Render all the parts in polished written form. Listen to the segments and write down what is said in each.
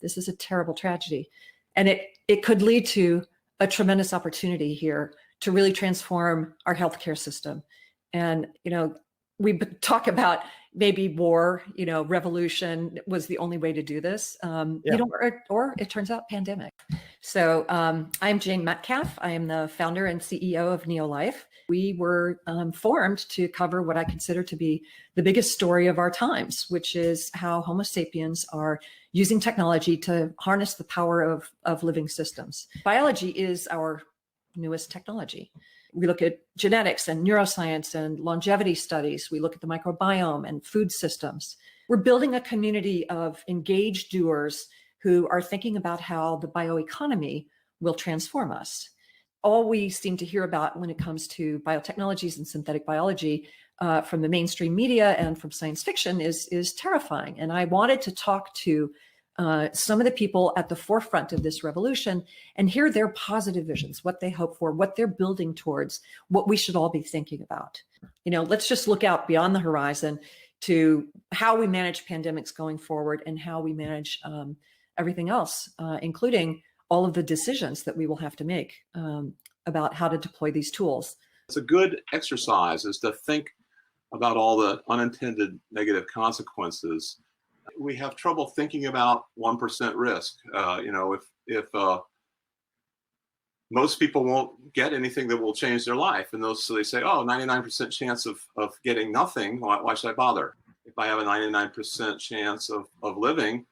This is a terrible tragedy. And it could lead to a tremendous opportunity here to really transform our healthcare system. And, we talk about maybe war, revolution was the only way to do this, or it turns out pandemic. So I'm Jane Metcalf. I am the founder and CEO of Neolife. We were formed to cover what I consider to be the biggest story of our times, which is how Homo sapiens are using technology to harness the power of living systems. Biology is our newest technology. We look at genetics and neuroscience and longevity studies. We look at the microbiome and food systems. We're building a community of engaged doers who are thinking about how the bioeconomy will transform us. All we seem to hear about when it comes to biotechnologies and synthetic biology from the mainstream media and from science fiction is terrifying. And I wanted to talk to some of the people at the forefront of this revolution and hear their positive visions, what they hope for, what they're building towards, what we should all be thinking about. Let's just look out beyond the horizon to how we manage pandemics going forward and how we manage everything else, including all of the decisions that we will have to make about how to deploy these tools. It's a good exercise is to think about all the unintended negative consequences. We have trouble thinking about 1% risk. If most people won't get anything that will change their life, and so they say, 99% chance of getting nothing, why should I bother? If I have a 99% chance of living,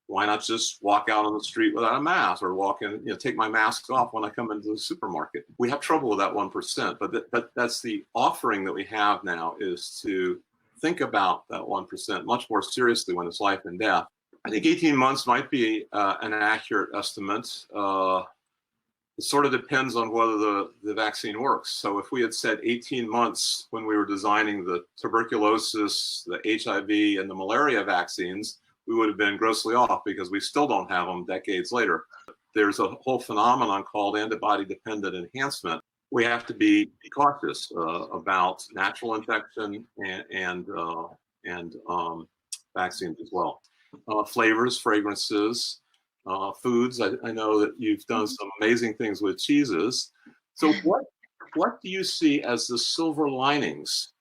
why not just walk out on the street without a mask, or walk in, take my mask off when I come into the supermarket? We have trouble with that 1%, but that's the offering that we have now, is to think about that 1% much more seriously when it's life and death. I think 18 months might be an accurate estimate. It sort of depends on whether the vaccine works. So if we had said 18 months when we were designing the tuberculosis, the HIV, and the malaria vaccines, we would have been grossly off, because we still don't have them decades later. There's a whole phenomenon called antibody-dependent enhancement. We have to be cautious about natural infection and vaccines as well. Flavors, fragrances, foods. I know that you've done some amazing things with cheeses. So what do you see as the silver linings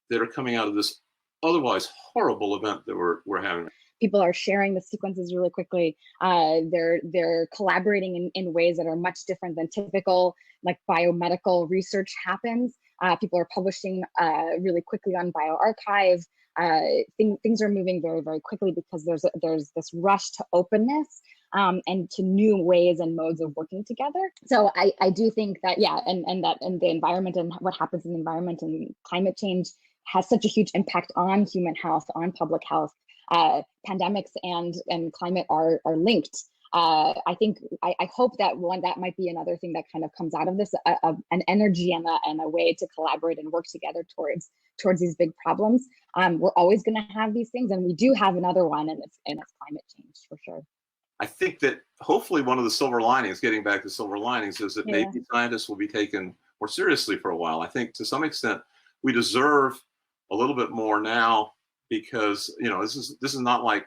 that are coming out of this otherwise horrible event that we're having? People are sharing the sequences really quickly. They're collaborating in ways that are much different than typical, like biomedical research happens. People are publishing really quickly on bioRxiv. Things are moving very, very quickly because there's this rush to openness and to new ways and modes of working together. So I do think that, and the environment and what happens in the environment and climate change has such a huge impact on human health, on public health. Pandemics and climate are linked. I hope that that might be another thing that kind of comes out of this, an energy and a way to collaborate and work together towards these big problems. We're always going to have these things, and we do have another one, and it's climate change for sure. I think that hopefully one of the silver linings, getting back to silver linings, is that maybe scientists will be taken more seriously for a while. I think to some extent we deserve a little bit more now, because this is not like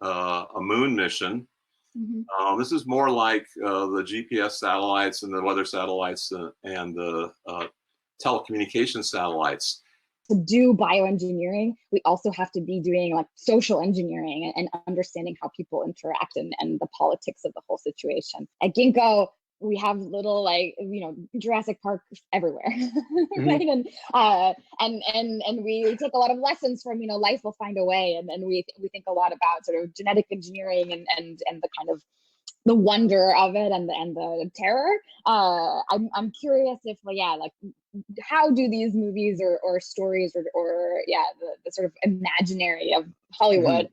a moon mission. Mm-hmm. This is more like the GPS satellites and the weather satellites and the telecommunication satellites. To do bioengineering, we also have to be doing like social engineering and understanding how people interact and the politics of the whole situation. At Ginkgo, we have little Jurassic Park everywhere, right? And we take a lot of lessons from life will find a way, and we think a lot about sort of genetic engineering and the kind of the wonder of it and the terror. I'm curious if how do these movies or stories or the sort of imaginary of Hollywood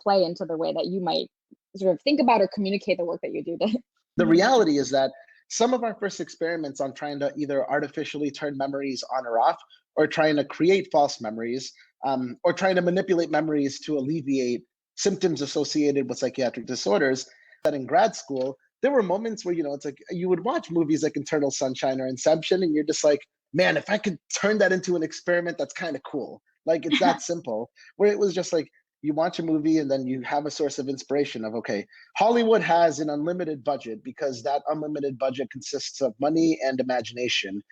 play into the way that you might sort of think about or communicate the work that you do? The reality is that some of our first experiments on trying to either artificially turn memories on or off, or trying to create false memories, or trying to manipulate memories to alleviate symptoms associated with psychiatric disorders, that in grad school, there were moments where, it's like you would watch movies like Eternal Sunshine or Inception, and you're just like, man, if I could turn that into an experiment, that's kind of cool. Like, it's that simple. Where it was just like, you watch a movie and then you have a source of inspiration of, okay, Hollywood has an unlimited budget because that unlimited budget consists of money and imagination.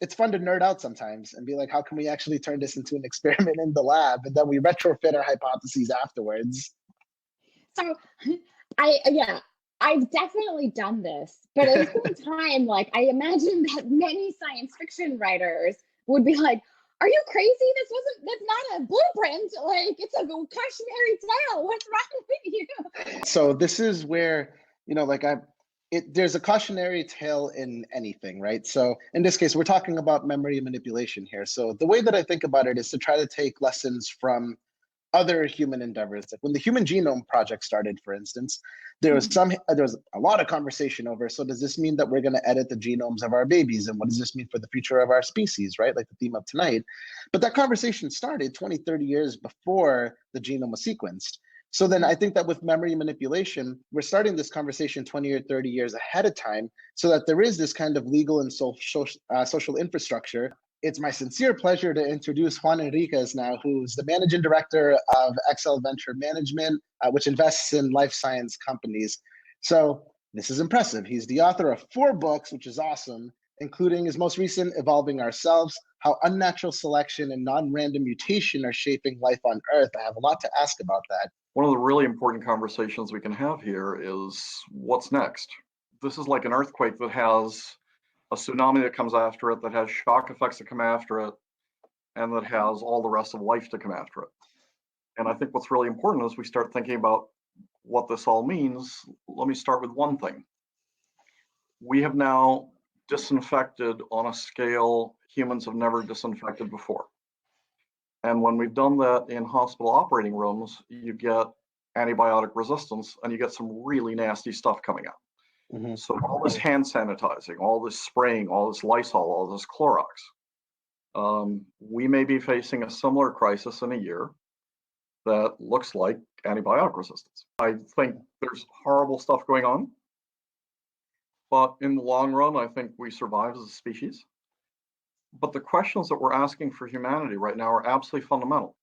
It's fun to nerd out sometimes and be like, how can we actually turn this into an experiment in the lab? And then we retrofit our hypotheses afterwards. So I've definitely done this, but at the same time, like, I imagine that many science fiction writers would be like, are you crazy? That's not a blueprint. Like, it's a cautionary tale. What's wrong with you? So this is where, like there's a cautionary tale in anything, right? So in this case, we're talking about memory manipulation here. So the way that I think about it is to try to take lessons from other human endeavors. Like when the Human Genome Project started, for instance, there was a lot of conversation over, so does this mean that we're going to edit the genomes of our babies? And what does this mean for the future of our species, right? Like the theme of tonight. But that conversation started 20, 30 years before the genome was sequenced. So then I think that with memory manipulation, we're starting this conversation 20 or 30 years ahead of time so that there is this kind of legal and social infrastructure. It's my sincere pleasure to introduce Juan Enriquez now, who's the managing director of Excel Venture Management, which invests in life science companies. So this is impressive. He's the author of 4 books, which is awesome, including his most recent, Evolving Ourselves, How Unnatural Selection and Non-Random Mutation Are Shaping Life on Earth. I have a lot to ask about that. One of the really important conversations we can have here is what's next. This is like an earthquake that has a tsunami that comes after it, that has shock effects that come after it, and that has all the rest of life to come after it. And I think what's really important is we start thinking about what this all means. Let me start with one thing. We have now disinfected on a scale humans have never disinfected before. And when we've done that in hospital operating rooms, you get antibiotic resistance and you get some really nasty stuff coming out. Mm-hmm. So all this hand sanitizing, all this spraying, all this Lysol, all this Clorox, we may be facing a similar crisis in a year that looks like antibiotic resistance. I think there's horrible stuff going on, but in the long run, I think we survive as a species. But the questions that we're asking for humanity right now are absolutely fundamental.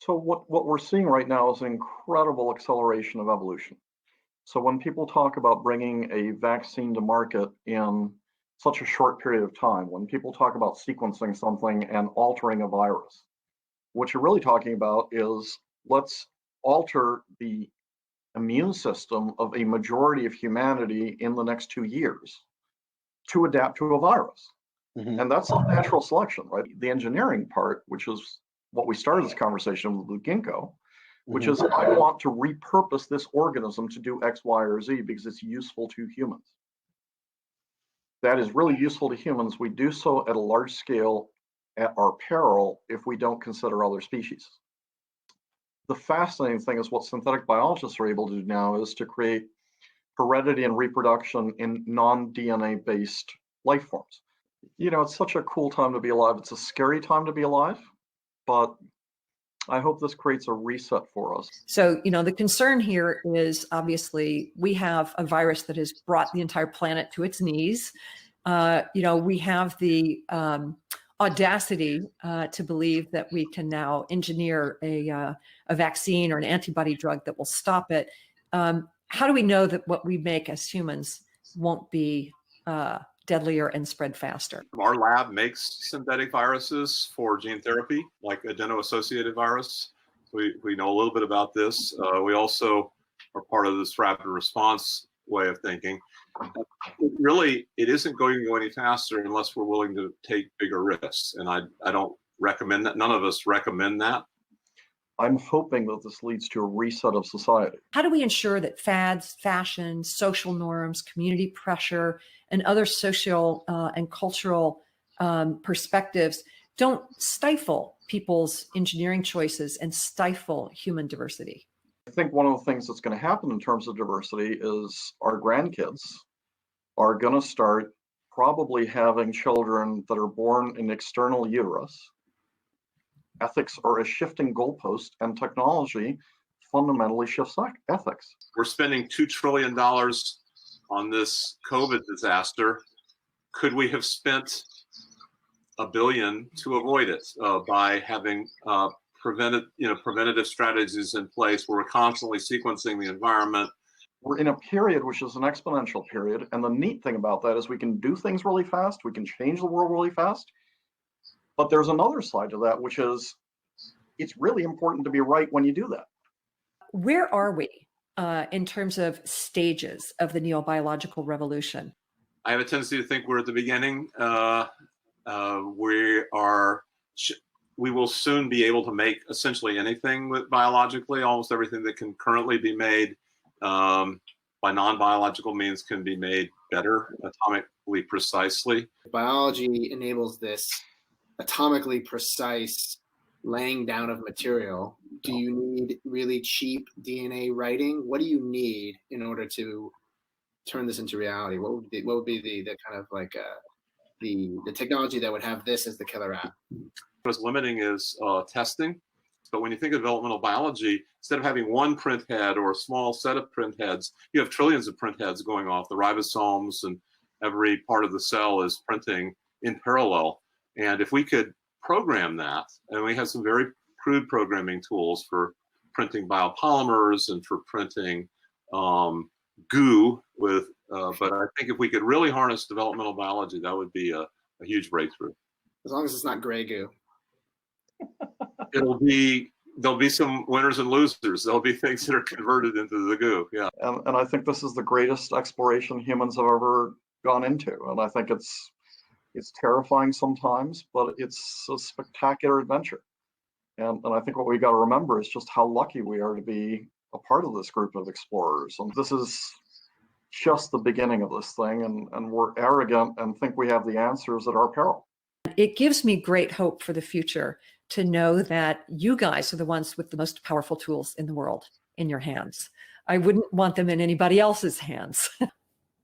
So what we're seeing right now is an incredible acceleration of evolution. So when people talk about bringing a vaccine to market in such a short period of time, when people talk about sequencing something and altering a virus, what you're really talking about is let's alter the immune system of a majority of humanity in the next 2 years to adapt to a virus. Mm-hmm. And that's not natural selection, right? The engineering part, which is what we started this conversation with ginkgo, which is I want to repurpose this organism to do X, Y, or Z because it's useful to humans. That is really useful to humans. We do so at a large scale at our peril if we don't consider other species. The fascinating thing is what synthetic biologists are able to do now is to create heredity and reproduction in non-DNA based life forms. You know, it's such a cool time to be alive. It's a scary time to be alive, but I hope this creates a reset for us. So, the concern here is obviously we have a virus that has brought the entire planet to its knees. We have the audacity to believe that we can now engineer a vaccine or an antibody drug that will stop it. How do we know that what we make as humans won't be deadlier and spread faster? Our lab makes synthetic viruses for gene therapy, like adeno-associated virus. We know a little bit about this. We also are part of this rapid response way of thinking. Really, it isn't going to go any faster unless we're willing to take bigger risks. And I don't recommend that. None of us recommend that. I'm hoping that this leads to a reset of society. How do we ensure that fads, fashion, social norms, community pressure, and other social and cultural perspectives don't stifle people's engineering choices and stifle human diversity? I think one of the things that's going to happen in terms of diversity is our grandkids are going to start probably having children that are born in external uterus. Ethics are a shifting goalpost, and technology fundamentally shifts ethics. We're spending $2 trillion on this COVID disaster. Could we have spent $1 billion to avoid it by having preventative strategies in place where we're constantly sequencing the environment. We're in a period which is an exponential period. And the neat thing about that is we can do things really fast. We can change the world really fast. But there's another side to that, which is it's really important to be right when you do that. Where are we in terms of stages of the neobiological revolution? I have a tendency to think we're at the beginning. We will soon be able to make essentially anything with biologically. Almost everything that can currently be made by non-biological means can be made better, atomically precisely. Biology enables this atomically precise laying down of material. Do you need really cheap DNA writing? What do you need in order to turn this into reality? What would be the kind of like the technology that would have this as the killer app? What's limiting is testing. But when you think of developmental biology, instead of having one print head or a small set of print heads, you have trillions of print heads going off. The ribosomes and every part of the cell is printing in parallel. And if we could program that, and we have some very crude programming tools for printing biopolymers and for printing goo with, but I think if we could really harness developmental biology, that would be a huge breakthrough. As long as it's not gray goo. There'll be some winners and losers. There'll be things that are converted into the goo. Yeah. And I think this is the greatest exploration humans have ever gone into. And I think it's terrifying sometimes, but it's a spectacular adventure. And I think what we got to remember is just how lucky we are to be a part of this group of explorers. And this is just the beginning of this thing. And we're arrogant and think we have the answers at our peril. It gives me great hope for the future to know that you guys are the ones with the most powerful tools in the world in your hands. I wouldn't want them in anybody else's hands.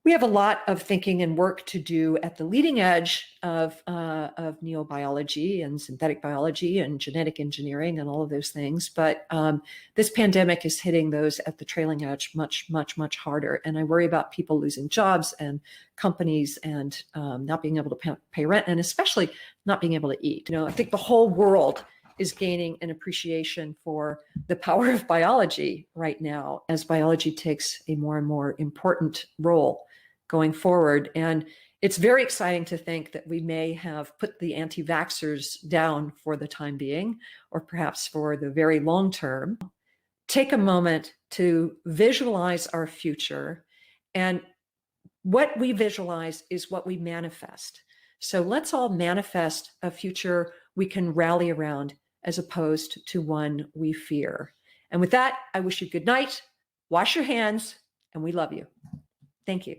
We have a lot of thinking and work to do at the leading edge of neobiology and synthetic biology and genetic engineering and all of those things. But this pandemic is hitting those at the trailing edge much, much, much harder. And I worry about people losing jobs and companies and not being able to pay rent and especially not being able to eat. I think the whole world is gaining an appreciation for the power of biology right now as biology takes a more and more important role going forward. And it's very exciting to think that we may have put the anti-vaxxers down for the time being, or perhaps for the very long term. Take a moment to visualize our future. And what we visualize is what we manifest. So let's all manifest a future we can rally around as opposed to one we fear. And with that, I wish you good night, wash your hands, and we love you. Thank you.